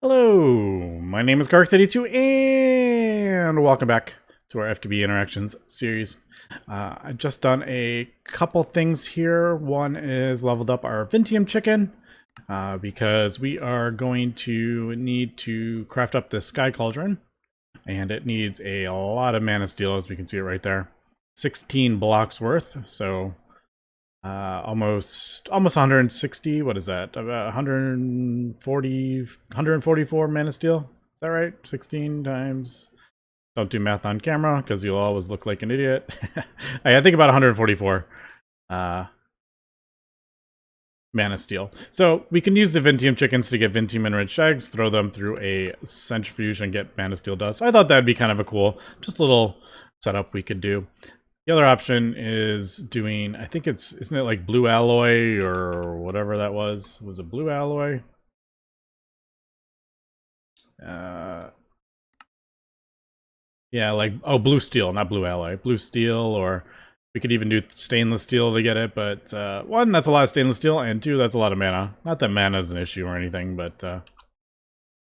Hello, my name is Gregtech, and welcome back to our FTB Interactions series. I've just done a couple things here. One is leveled up our Vintium chicken, because we are going to need to craft up this Sky Cauldron, and it needs a lot of mana steel, as we can see it right there. 16 blocks worth, so almost 160. What is that? About 144 mana steel. Is that right? 16 times. Don't do math on camera because you'll always look like an idiot. I think about 144 mana steel. So we can use the Vintium chickens to get Vintium enriched eggs, throw them through a centrifuge, and get mana steel dust. I thought that'd be kind of a cool, just a little setup we could do. The other option is doing, I think isn't it like blue alloy or whatever that was? Was it blue alloy? Yeah, like, oh, blue steel, not blue alloy. Blue steel, or we could even do stainless steel to get it, but one, that's a lot of stainless steel, and two, that's a lot of mana. Not that mana is an issue or anything, but I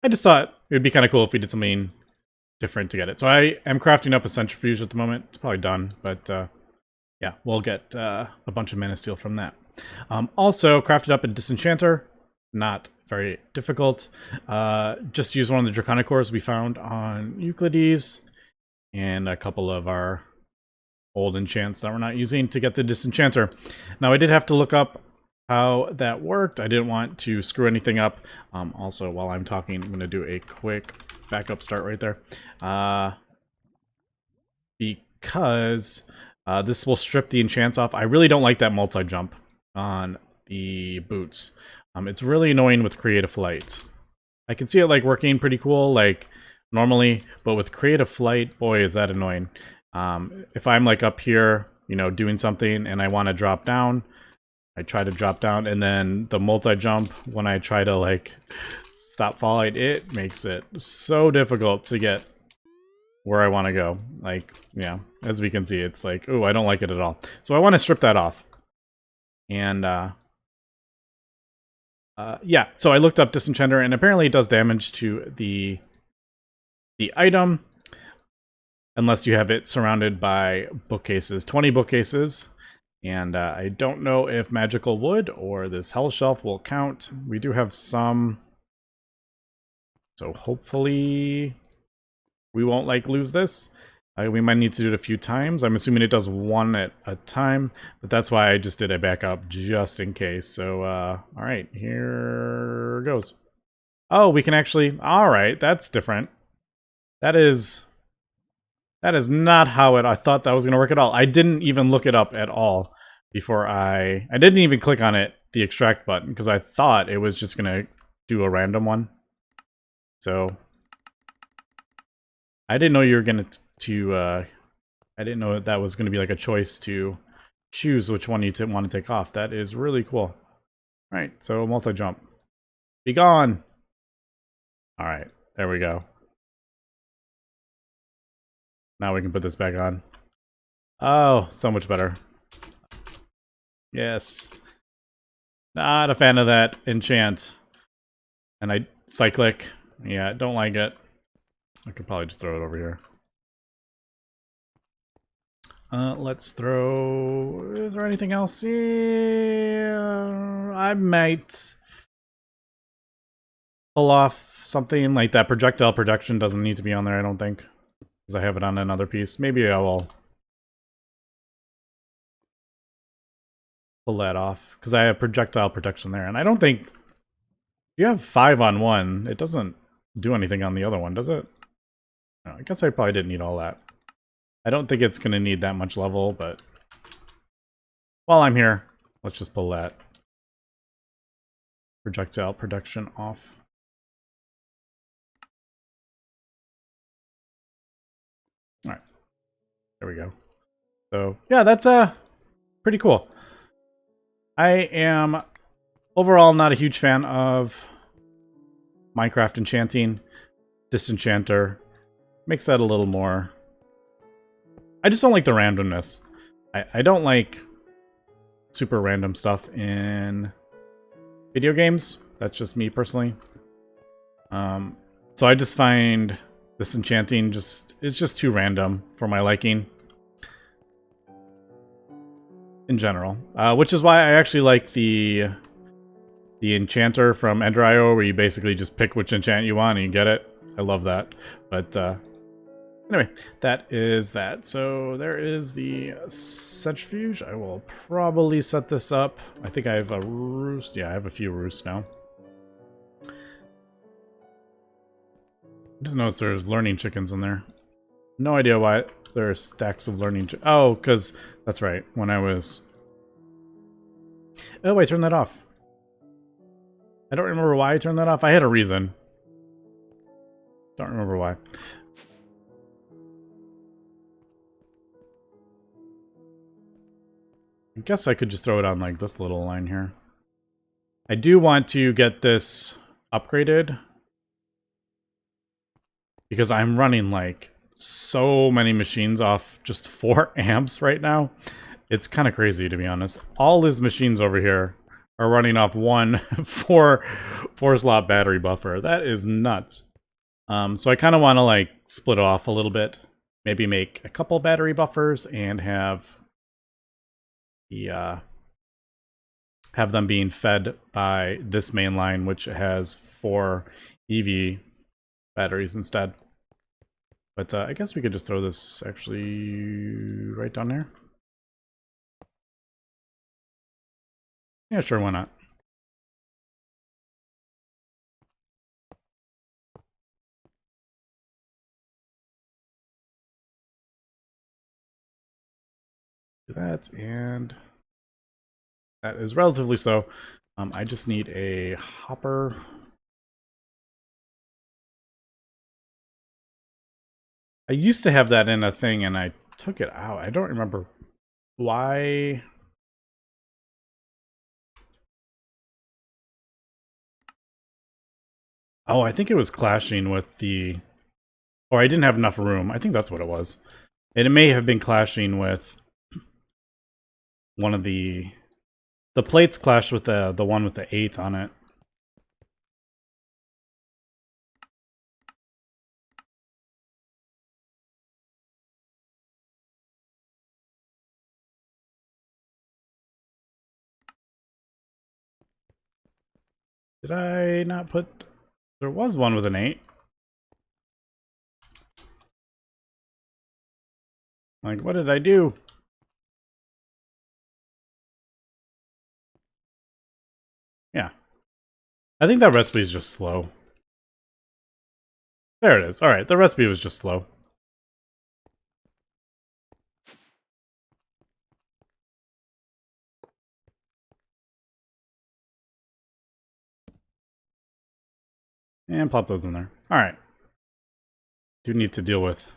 just thought it would be kind of cool if we did something different to get it. So I am crafting up a centrifuge at the moment. It's probably done, but yeah, we'll get a bunch of mana steel from that. Also crafted up a disenchanter, not very difficult. Just use one of the draconic cores we found on Euclides and a couple of our old enchants that we're not using to get the disenchanter. Now I did have to look up how that worked. I didn't want to screw anything up. Also, while I'm talking, I'm going to do a quick backup start right there. Because this will strip the enchants off. I really don't like that multi-jump on the boots. It's really annoying with Creative Flight. I can see it like working pretty cool, like normally, but with Creative Flight, boy, is that annoying. If I'm like up here, you know, doing something and I want to drop down, I try to drop down, and then the multi-jump, when I try to like stop falling, it makes it so difficult to get where I want to go. Like, yeah, as we can see, it's like, oh, I don't like it at all. So I want to strip that off. And yeah, so I looked up Disenchanter, and apparently it does damage to the item unless you have it surrounded by bookcases. 20 bookcases. And I don't know if magical wood or this hell shelf will count. We do have some, so hopefully we won't like lose this. We might need to do it a few times. I'm assuming it does one at a time, but that's why I just did a backup just in case. So all right, here goes. Oh, we can actually, all right, that's different. That is not how I thought that was going to work at all. I didn't even look it up at all before I didn't even click on it, the extract button, because I thought it was just going to do a random one. So I didn't know you were going to I didn't know that was going to be like a choice to choose which one you want to take off. That is really cool. All right, so multi-jump. Be gone. All right, there we go. Now we can put this back on. Oh, so much better. Yes. Not a fan of that enchant. And I cyclic. Yeah, don't like it. I could probably just throw it over here. Let's throw... Is there anything else? Yeah, I might pull off something like that. Projectile production doesn't need to be on there, I don't think. Because I have it on another piece. Maybe I will pull that off. Because I have projectile protection there. And I don't think... If you have 5 on one, it doesn't do anything on the other one, does it? No, I guess I probably didn't need all that. I don't think it's going to need that much level, but... While I'm here, let's just pull that projectile protection off. Alright. There we go. So, yeah, that's pretty cool. I am overall not a huge fan of Minecraft enchanting. Disenchanter makes that a little more... I just don't like the randomness. I don't like super random stuff in video games. That's just me personally. So I just find this enchanting it's just too random for my liking in general, which is why I actually like the enchanter from Ender.io, where you basically just pick which enchant you want and you get it. I love that. But anyway, that is that. So there is the centrifuge. I will probably set this up. I think I have a roost. Yeah, I have a few roosts now. I just noticed there's learning chickens in there. No idea why there are stacks of learning chickens. Oh, because that's right. When I was... Oh, I turned that off. I don't remember why I turned that off. I had a reason. Don't remember why. I guess I could just throw it on like this little line here. I do want to get this upgraded because I'm running like so many machines off just 4 amps right now. It's kind of crazy, to be honest. All these machines over here are running off one 4 slot battery buffer. That is nuts. So I kind of want to like split off a little bit. Maybe make a couple battery buffers and have the have them being fed by this main line, which has 4 EV batteries instead. But I guess we could just throw this actually right down there. Yeah, sure, why not? Do that, and that is relatively slow. I just need a hopper. I used to have that in a thing and I took it out. I don't remember why. Oh, I think it was clashing with the... Or I didn't have enough room. I think that's what it was. And it may have been clashing with one of the... The plates clashed with the one with the 8 on it. Did I not put... There was one with an 8. Like, what did I do? Yeah. I think that recipe is just slow. There it is. Alright, the recipe was just slow. And plop those in there. Alright. Do need to deal with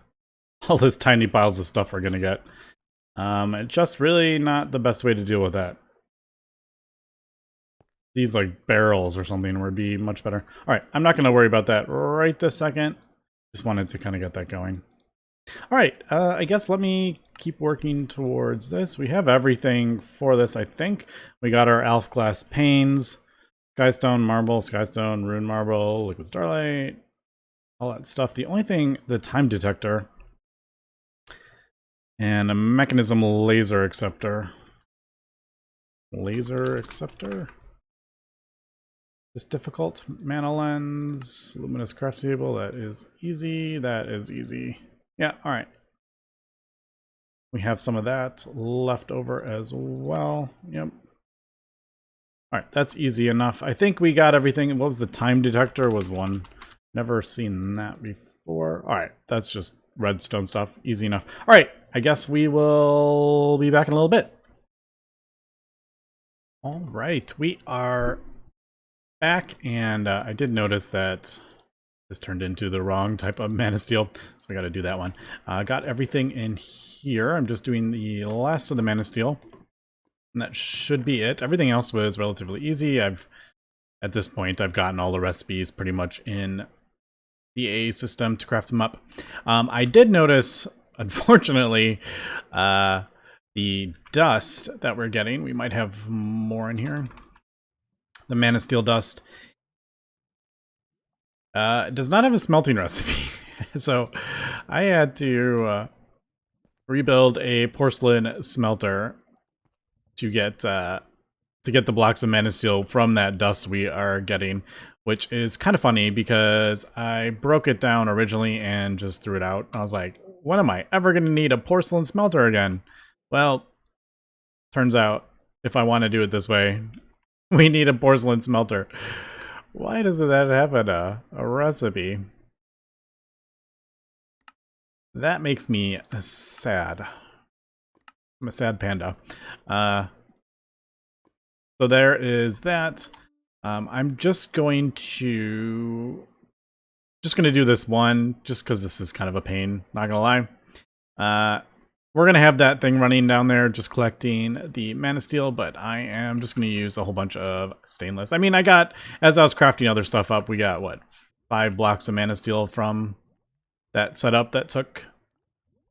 all those tiny piles of stuff we're gonna get. It's just really not the best way to deal with that. These like barrels or something would be much better. Alright, I'm not gonna worry about that right this second. Just wanted to kind of get that going. Alright, I guess let me keep working towards this. We have everything for this, I think. We got our Alf Glass Panes, Skystone Marble, Skystone, Rune Marble, Liquid Starlight, all that stuff. The only thing, the Time Detector, and a Mechanism Laser Acceptor. Laser Acceptor? This difficult. Mana Lens, Luminous Craft Table, that is easy, that is easy. Yeah, alright. We have some of that left over as well. Yep. Alright, that's easy enough. I think we got everything. What was the Time Detector? Was one. Never seen that before. Alright, that's just redstone stuff. Easy enough. Alright, I guess we will be back in a little bit. Alright, we are back, and I did notice that this turned into the wrong type of Mana Steel, so we got to do that one. Got everything in here. I'm just doing the last of the Mana Steel, and that should be it. Everything else was relatively easy. At this point, I've gotten all the recipes pretty much in the AA system to craft them up. I did notice, unfortunately, the dust that we're getting. We might have more in here. The Mana Steel dust It does not have a smelting recipe. So I had to rebuild a porcelain smelter to get the blocks of mana steel from that dust we are getting, which is kind of funny because I broke it down originally and just threw it out. I was like, when am I ever going to need a porcelain smelter again? Well, turns out if I want to do it this way, we need a porcelain smelter. Why doesn't that have a recipe? That makes me sad. I'm a sad panda. So there is that. I'm just going to do this one just because this is kind of a pain, not gonna lie. We're gonna have that thing running down there just collecting the mana steel, but I am just gonna use a whole bunch of stainless. I mean, I got, as I was crafting other stuff up, we got what, 5 blocks of mana steel from that setup that took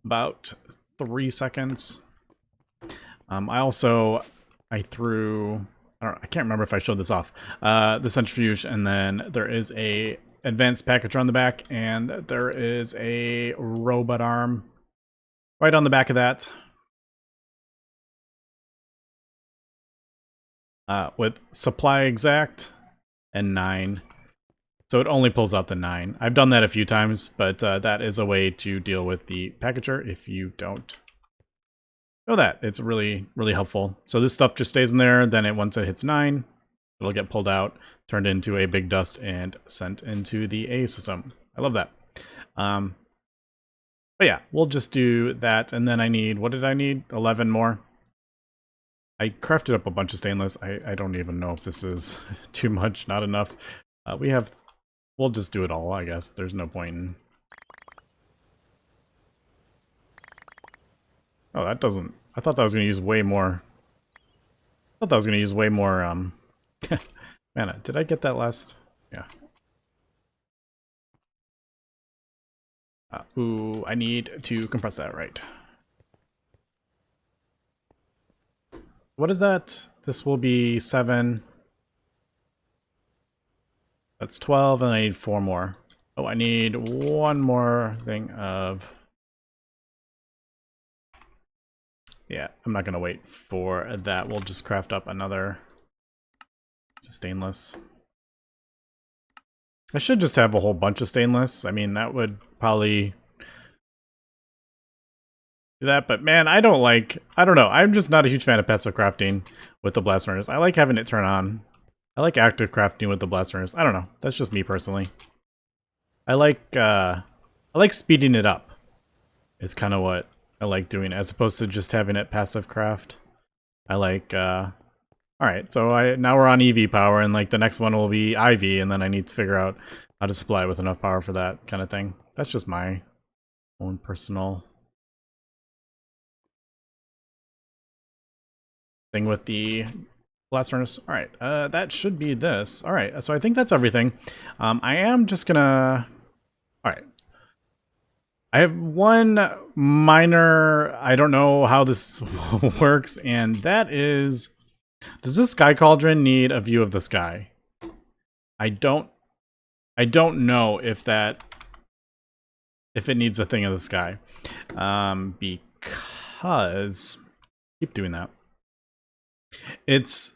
about 3 seconds. I threw, I can't remember if I showed this off, the centrifuge, and then there is a advanced packager on the back, and there is a robot arm right on the back of that. With supply exact and 9. So it only pulls out the 9. I've done that a few times, but that is a way to deal with the packager if you don't know that. It's really, really helpful. So this stuff just stays in there, then once it hits 9, it'll get pulled out, turned into a big dust, and sent into the A system. I love that. But yeah, we'll just do that, and then I need, what did I need? 11 more. I crafted up a bunch of stainless. I don't even know if this is too much, not enough. We'll just do it all, I guess. There's no point in... Oh, that doesn't... I thought that was going to use way more... mana. Did I get that last? Yeah. Ooh, I need to compress that, right. What is that? This will be 7. That's 12, and I need 4 more. Oh, I need 1 more thing of... Yeah, I'm not going to wait for that. We'll just craft up another stainless. I should just have a whole bunch of stainless. I mean, that would probably do that, but man, I don't know. I'm just not a huge fan of passive crafting with the blast furnace. I like having it turn on. I like active crafting with the blast furnace. I don't know. That's just me personally. I like speeding it up. It's kind of what I like doing, as opposed to just having it passive craft. I like, alright, so now we're on EV power, and like the next one will be IV, and then I need to figure out how to supply with enough power for that kind of thing. That's just my own personal thing with the blast furnace. Alright, that should be this. Alright, so I think that's everything. I am just gonna... Alright. I have one minor, I don't know how this works, and that is, does this Sky Cauldron need a view of the sky? I don't know if it needs a thing of the sky. Because keep doing that. It's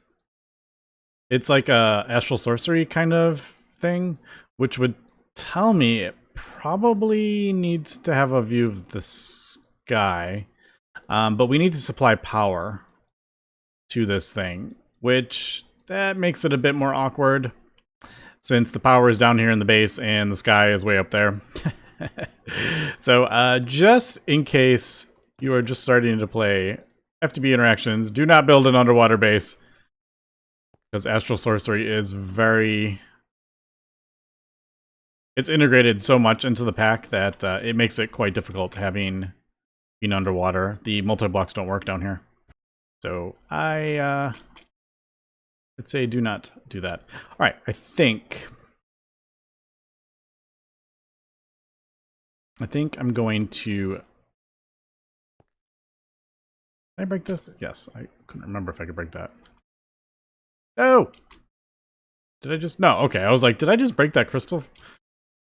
like a astral sorcery kind of thing, which would tell me it probably needs to have a view of the sky, but we need to supply power to this thing, which that makes it a bit more awkward since the power is down here in the base and the sky is way up there. So just in case you are just starting to play FTB interactions, do not build an underwater base, because astral sorcery is very... It's integrated so much into the pack that it makes it quite difficult being underwater. The multi-blocks don't work down here. So I would say do not do that. Alright, I think I'm going to... Can I break this? Yes, I couldn't remember if I could break that. No! Did I just... No, okay, I was like, did I just break that crystal?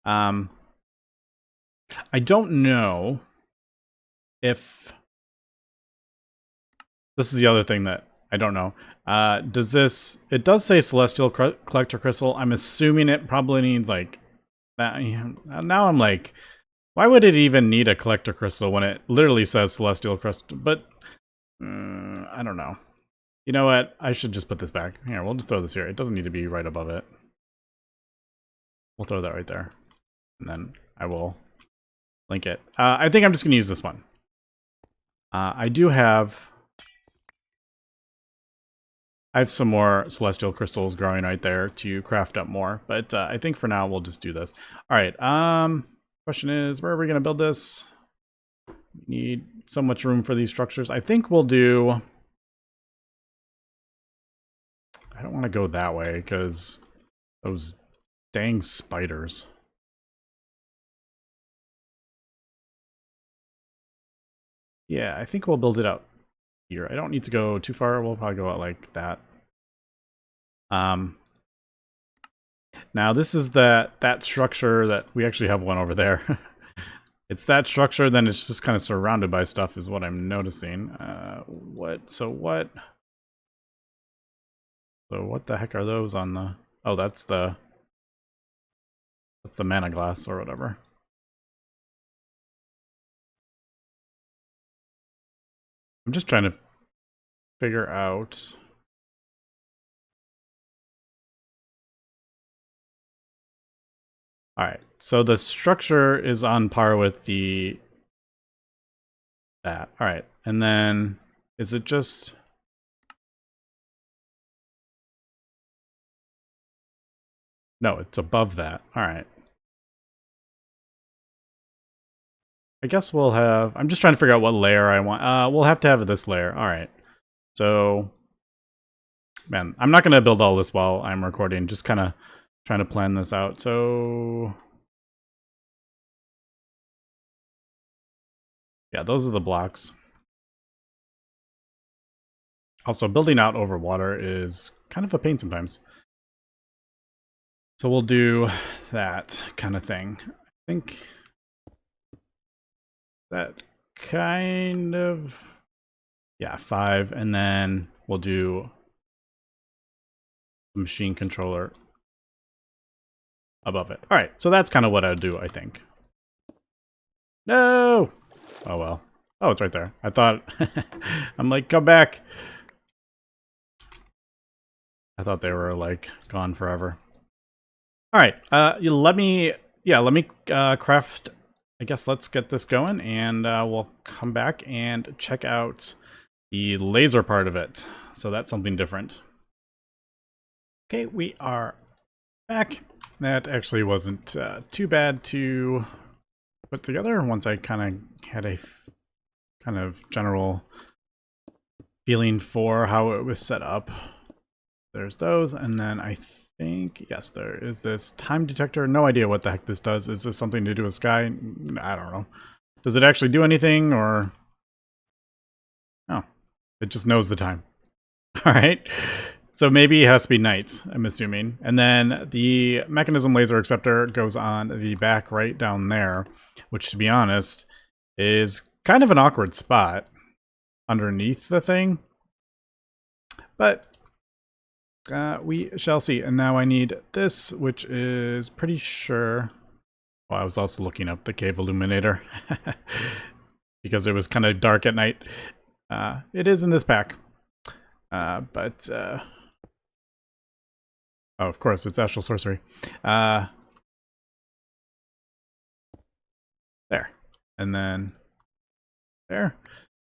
I don't know if this is the other thing that I don't know. Does this? It does say Celestial Collector Crystal. I'm assuming it probably needs like that. Now I'm like, why would it even need a Collector Crystal when it literally says Celestial Crystal? But I don't know. You know what? I should just put this back. Here, we'll just throw this here. It doesn't need to be right above it. We'll throw that right there. And then I will link it. I think I'm just going to use this one. I have some more Celestial Crystals growing right there to craft up more. But I think for now, we'll just do this. All right. Question is, where are we going to build this? We need so much room for these structures. I think we'll do... I don't want to go that way because those dang spiders. Yeah, I think we'll build it out here. I don't need to go too far. We'll probably go out like that. Now this is that structure that we actually have one over there. It's that structure, then it's just kind of surrounded by stuff is what I'm noticing. So what the heck are those on the... Oh, that's the mana glass or whatever. I'm just trying to figure out... Alright, so the structure is on par with that. Alright, and then is it just... No, it's above that. Alright. I guess we'll have... I'm just trying to figure out what layer I want. We'll have to have this layer. Alright. So... Man, I'm not going to build all this while I'm recording. Just kind of trying to plan this out. So... Yeah, those are the blocks. Also, building out over water is kind of a pain sometimes. So we'll do that kind of thing. I think that kind of... Yeah, 5. And then we'll do the machine controller above it. All right, so that's kind of what I'd do, I think. No! Oh, well. Oh, it's right there. I thought... I'm like, come back! I thought they were, like, gone forever. All right, let me craft... I guess let's get this going, and we'll come back and check out the laser part of it. So that's something different. Okay, we are back. That actually wasn't too bad to put together once I kind of had a kind of general feeling for how it was set up. There's those, and then I think, yes, there is this time detector. No idea what the heck this does. Is this something to do with Sky? I don't know. Does it actually do anything, or... Oh, it just knows the time. All right. So maybe it has to be night, I'm assuming. And then the mechanism laser acceptor goes on the back right down there, which, to be honest, is kind of an awkward spot underneath the thing. But we shall see. And now I need this, which is pretty sure... Oh, I was also looking up the cave illuminator because it was kind of dark at night. It is in this pack. Oh, of course, it's Astral Sorcery. There. And then there.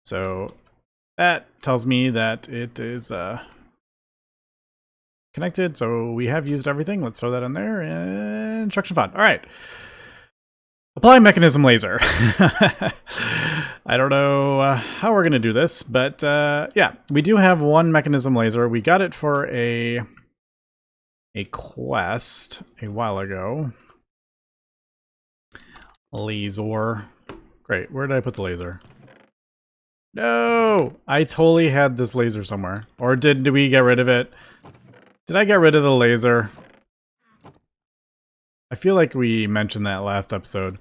So that tells me that it is connected. So we have used everything. Let's throw that in there. Instruction font. All right. Apply mechanism laser. I don't know how we're going to do this, but yeah, we do have one mechanism laser. We got it for a quest a while ago. Laser. Great. Where did I put the laser? No! I totally had this laser somewhere. Or did we get rid of it? Did I get rid of the laser? I feel like we mentioned that last episode.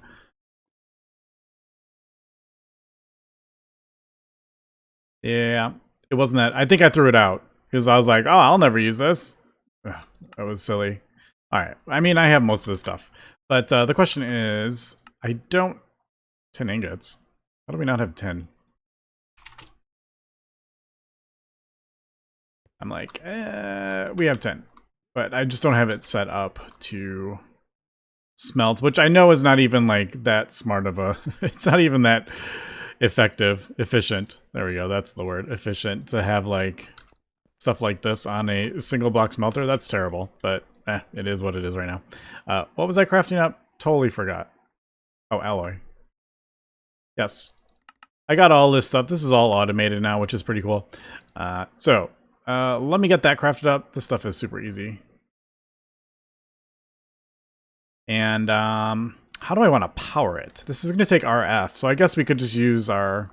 Yeah, it wasn't that. I think I threw it out because I was like, oh, I'll never use this. Ugh, that was silly. All right. I mean, I have most of the stuff. But the question is, I don't... 10 ingots. How do we not have 10? I'm like, we have 10. But I just don't have it set up to smelt, which I know is not even like that smart of a... It's not even that efficient. There we go, that's the word. Efficient to have like stuff like this on a single block smelter. That's terrible, but it is what it is right now. What was I crafting up? Totally forgot. Oh, alloy. Yes. I got all this stuff. This is all automated now, which is pretty cool. So let me get that crafted up. This stuff is super easy. And how do I want to power it? This is going to take RF, so I guess we could just use our...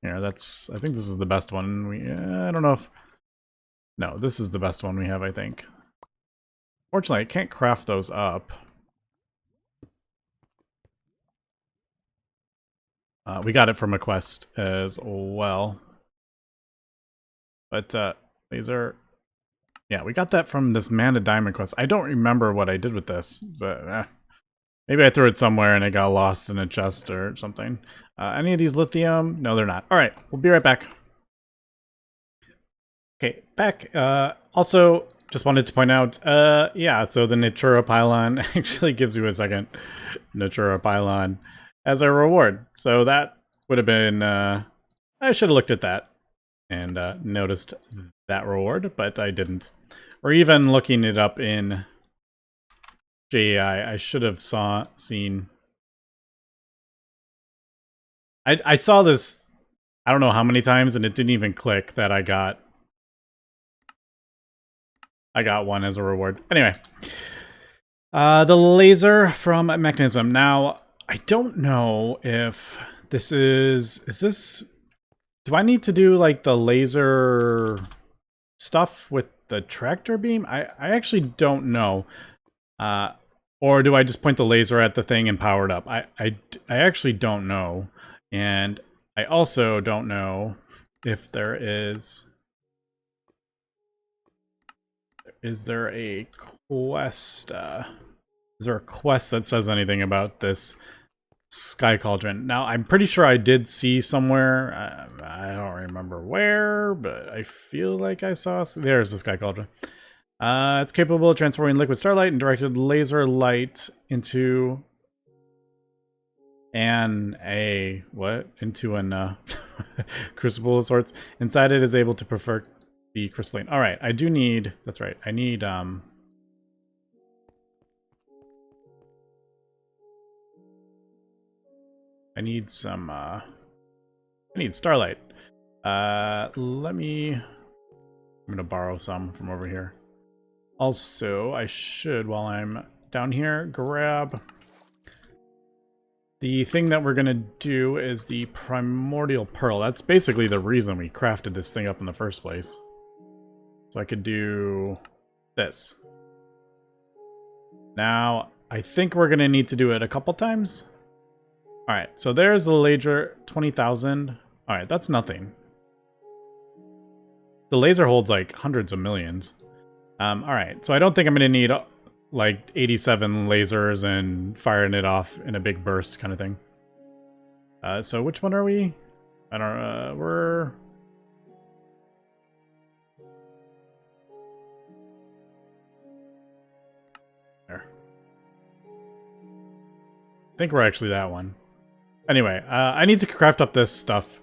Yeah, that's... I think this is the best one. I don't know if... No, this is the best one we have, I think. Fortunately, I can't craft those up. We got it from a quest as well. But these are... Yeah, we got that from this Mana Diamond quest. I don't remember what I did with this, but maybe I threw it somewhere and it got lost in a chest or something. Any of these lithium? No, they're not. All right, we'll be right back. Okay, back. Also, just wanted to point out, yeah, so the Natura Pylon actually gives you a second Natura Pylon as a reward. So that would have been, I should have looked at that and noticed that reward, but I didn't. Or even looking it up in JEI, I should have seen. I saw this, I don't know how many times, and it didn't even click that I got one as a reward. Anyway, the laser from Mechanism. Now, I don't know if this is this... Do I need to do like the laser stuff with the tractor beam? I actually don't know. Or do I just point the laser at the thing and power it up? I actually don't know. And I also don't know if there is... Is there a quest? Is there a quest that says anything about this Sky Cauldron? Now, I'm pretty sure I did see somewhere. I don't remember where, but I feel like I saw... There's the Sky Cauldron. It's capable of transforming liquid starlight and directed laser light into into an crucible of sorts. Inside it is able to prefer the crystalline. All right, I do need... That's right. I need some I need starlight. Let me... I'm gonna borrow some from over here. Also, I should, while I'm down here, grab... The thing that we're gonna do is the Primordial Pearl. That's basically the reason we crafted this thing up in the first place. So I could do this. Now, I think we're gonna need to do it a couple times. Alright, so there's the laser, 20,000. Alright, that's nothing. The laser holds like hundreds of millions. Alright, so I don't think I'm gonna need like 87 lasers and firing it off in a big burst kind of thing. So which one are we? I don't we're... There. I think we're actually that one. Anyway, I need to craft up this stuff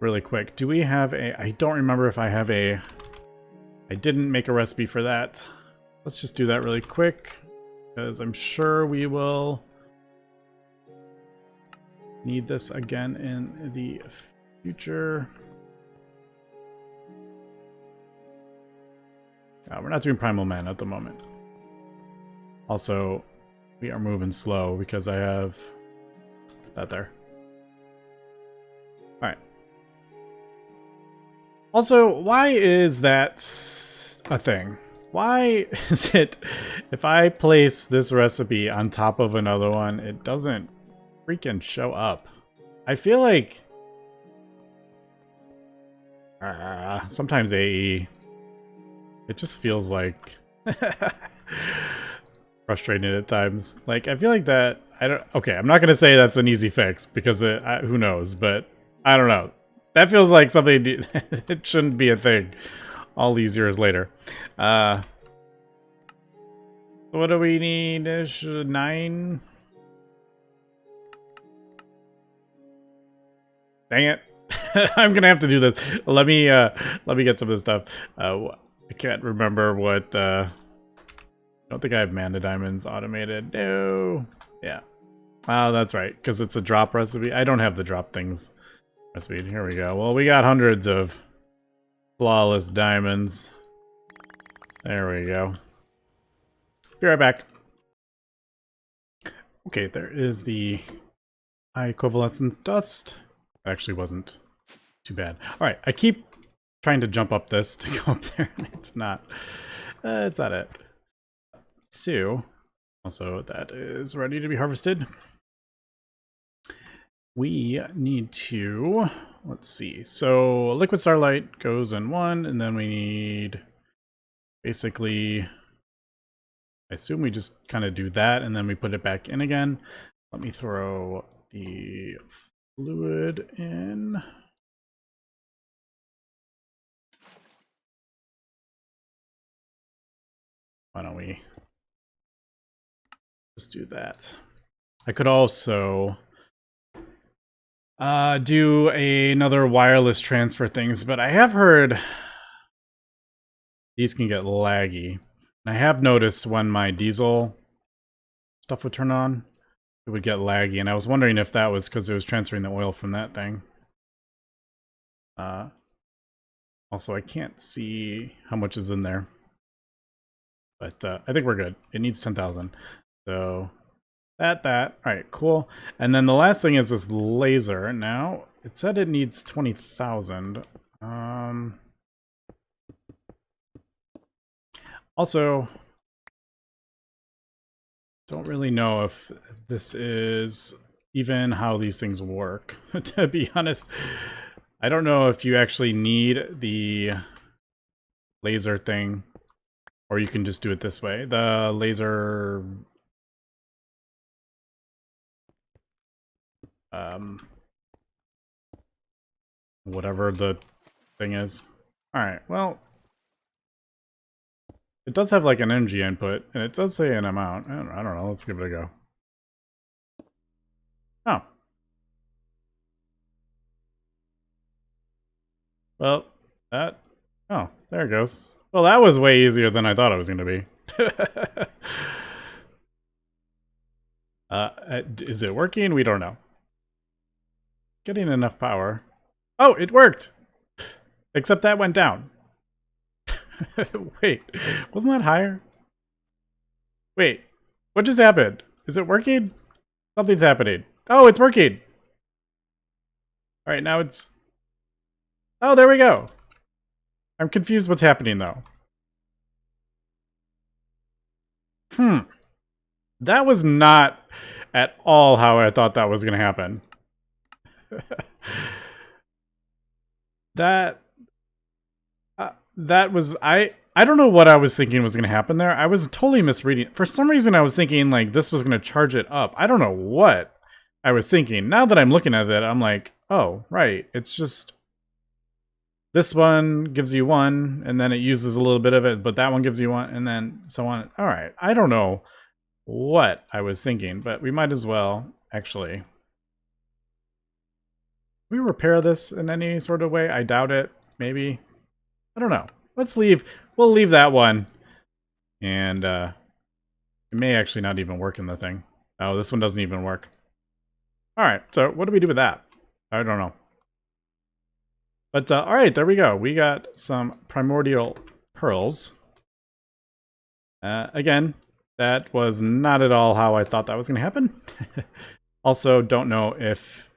really quick. Do we have a... I don't remember if I have a... I didn't make a recipe for that. Let's just do that really quick, because I'm sure we will need this again in the future. We're not doing Primal Man at the moment. Also, we are moving slow because I have that there. Alright. Also, why is that a thing? Why is it, if I place this recipe on top of another one, it doesn't freaking show up? I feel like sometimes AE, it just feels like frustrating at times. Like, I feel like that, okay, I'm not going to say that's an easy fix, because who knows, but I don't know. That feels like something, it shouldn't be a thing all these years later. What do we need? 9? Dang it. I'm gonna have to do this. Let me get some of this stuff. I can't remember what, I don't think I have mana diamonds automated. No. Yeah. Oh, that's right, because it's a drop recipe. I don't have the drop things recipe. Here we go. Well, we got hundreds of flawless diamonds. There we go. Be right back. Okay, there is the high coalescence dust. Actually wasn't too bad. All right, I keep trying to jump up this to go up there. It's not it. So, also that is ready to be harvested. We need to, let's see. So liquid starlight goes in 1, and then we need basically, I assume we just kind of do that, and then we put it back in again. Let me throw the fluid in. Why don't we just do that? I could also do another wireless transfer things, but I have heard these can get laggy. And I have noticed when my diesel stuff would turn on, it would get laggy, and I was wondering if that was because it was transferring the oil from that thing. Also, I can't see how much is in there. But I think we're good. It needs 10,000. So that. All right, cool. And then the last thing is this laser. Now, it said it needs 20,000. Also, don't really know if this is even how these things work, to be honest. I don't know if you actually need the laser thing, or you can just do it this way. The laser... whatever the thing is. Alright, well... it does have like an energy input, and it does say an amount. I don't know, let's give it a go. Oh. Well, that... oh, there it goes. Well, that was way easier than I thought it was going to be. Is it working? We don't know. Getting enough power. Oh, it worked! Except that went down. Wait, wasn't that higher? Wait, what just happened? Is it working? Something's happening. Oh, it's working! Alright, now it's... oh, there we go! I'm confused what's happening, though. That was not at all how I thought that was going to happen. That was... I don't know what I was thinking was going to happen there. I was totally misreading. For some reason, I was thinking, like, this was going to charge it up. I don't know what I was thinking. Now that I'm looking at it, I'm like, oh, right. It's just... this one gives you 1, and then it uses a little bit of it, but that one gives you 1, and then so on. All right. I don't know what I was thinking, but we might as well, actually. We repair this in any sort of way? I doubt it. Maybe. I don't know. Let's leave. We'll leave that one. And it may actually not even work in the thing. Oh, this one doesn't even work. Alright, so what do we do with that? I don't know. But alright, there we go. We got some primordial pearls. Again, that was not at all how I thought that was going to happen. Also, don't know if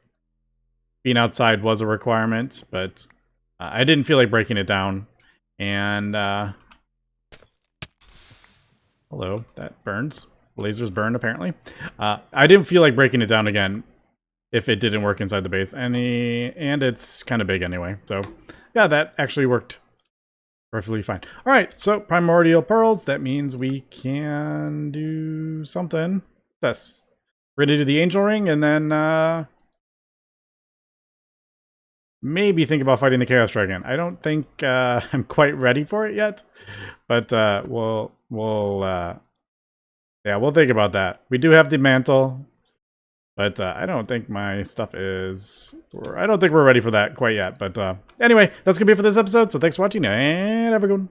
being outside was a requirement, but I didn't feel like breaking it down. And Hello, that burns. Lasers burn, apparently. I didn't feel like breaking it down again if it didn't work inside the base. And it's kind of big anyway. So, yeah, that actually worked perfectly fine. All right, so primordial pearls. That means we can do something. This. We're going to do the angel ring, and then maybe think about fighting the Chaos Dragon. I don't think I'm quite ready for it yet, but we'll think about that. We do have the mantle, but I don't think my stuff is... I don't think we're ready for that quite yet. But anyway, that's going to be it for this episode. So thanks for watching, and have a good one.